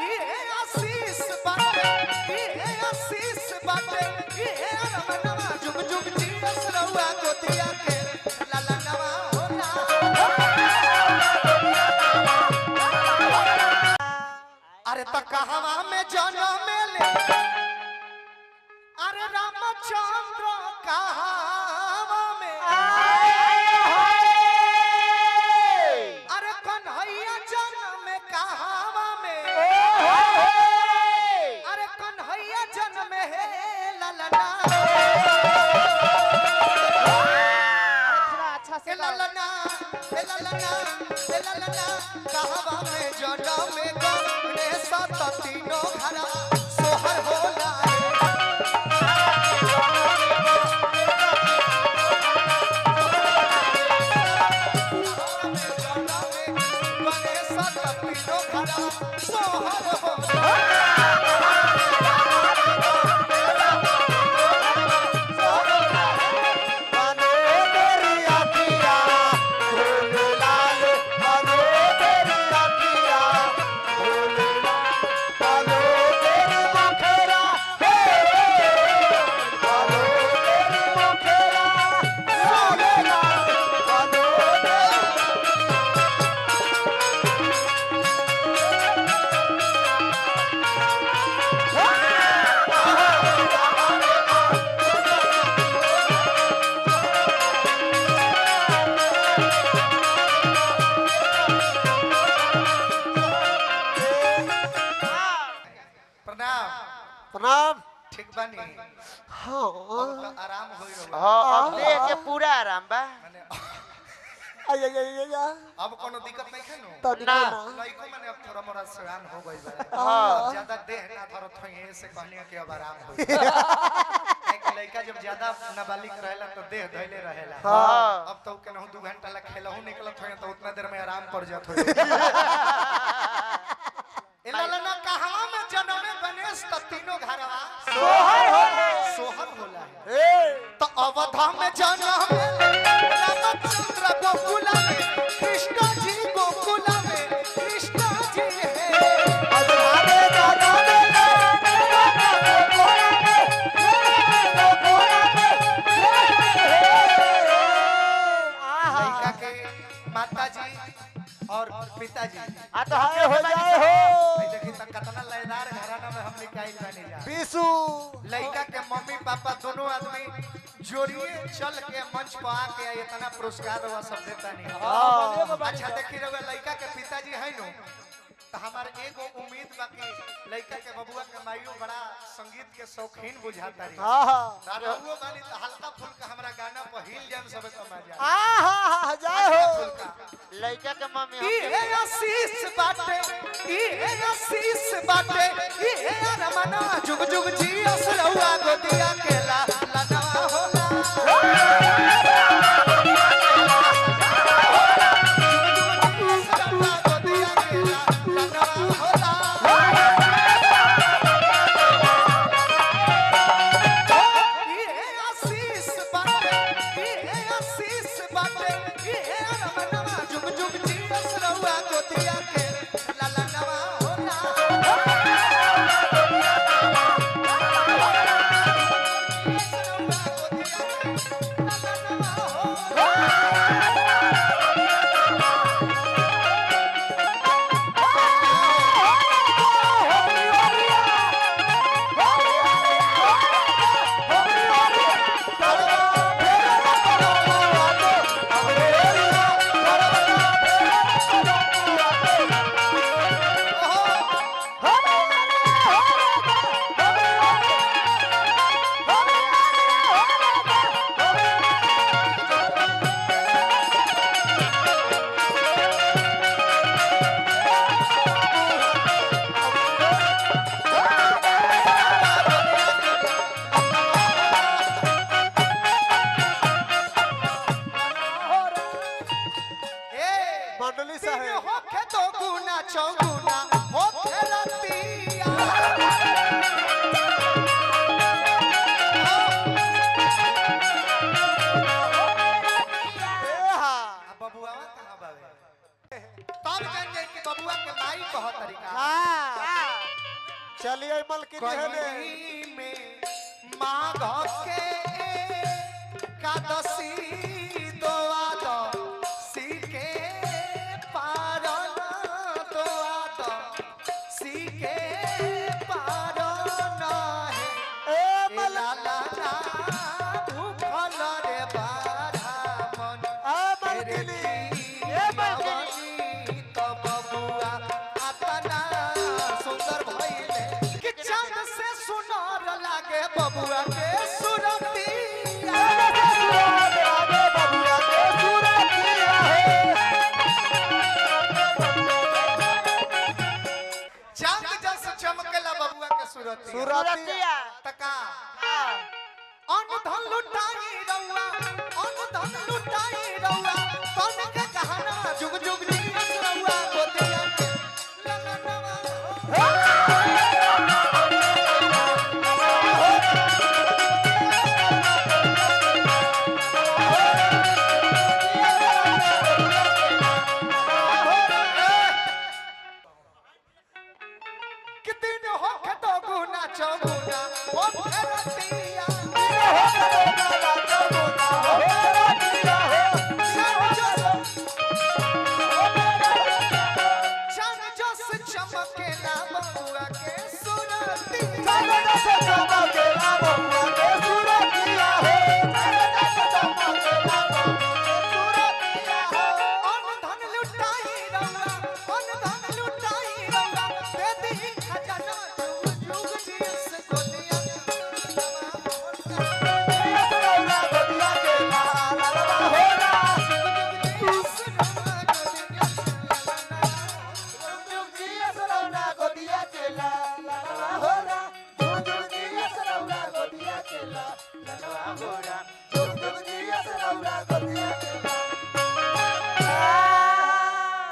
ये आशीष बाटे ये आशीष बाटे ये रमनवा जुग जुग जियस रहुआ गोतिया के ललनवा होला। अरे त कहवा में जन्म ले अरे रामचंद्र कहवा में अरे कन्हैया जन्म कहवा में अरे कन्हैया जन्म है ललना अच्छा से ललना कहवा में जन्म गने सत तीनों घरा सोहर होला। प्रणाम। ठीक बानी? हाँ तो आराम होई रहो। हां अब देह के पूरा आराम बा। अब कोनो दिक्कत नहीं है नो? तो ना लइको माने अब थोड़ा मोरा सयान हो गई बा। हां ज्यादा देह ना धरत होई से कहनी के अब आराम होई। एक लइका जब ज्यादा नाबालिग रहेला तो देह धइले रहेला। हां अब तो केनहु 2 घंटा ला खेलहु निकलत होई तो उतना देर में आराम कर जात होई। इलालना कहवा में जन्मे गणेश त तीनों घरवा सोहर होला तो अवधा में जन्म रामचंद्र गोकुल में कृष्ण जी गोकुल में कृष्ण जी है। अवधा में जन्म लइका के माता जी और पिताजी आ तो हमें हो जाए हो। देखी त कतना लयदार घराना में हम निकाइल बनी जा। बीसू लइका के मम्मी पापा दोनों आदमी जोड़िए चल के मंच पर आके इतना पुरस्कार हुआ सब देता नहीं। अच्छा देखी रहुआ लइका के पिताजी है नो तो हमार एगो उम्मीद बा कि लइका के बबुआ के माइयो बड़ा संगीत के शौकीन बुझाता रही। हां रहुओ बानी तो हल्का फुल्का हमरा गाना पर हिल जाम सब समझ जा। हां जाए हो। लइका के मम्मी ये आशीष बाटे ये आशीष बाटे ये रमना जुग जुग जियस रहुआ गोतिया के ललनवा होला। चलिए मलकिनी है ने कहीं में माघ के एकादशी द्वादशी के पारण द्वादशी के पारण है ए लाला ना भूखल रे बारामन मलकिनी ए मलकिनी तो बबुआ आतना सुंदर भइले कि चांद से सुनर लागे बबुआ के सुरती चांद जस चमकला बबुआ के सुरती सुरतिया तका अन धन लुटाई रउआ अन धन लुटाई रउआ कौन के कहाना जुग जुग जीवन रउआ गोतिया के ललनवा कितने हो के तो गुना चौगुना ओ भरतिया चांद जस चमकेला बबुआ के सुरती अन धन लुटाई रउआ अन धन लुटाई रउआ दे दी खजाना जुग जुग जीस गोतिया हो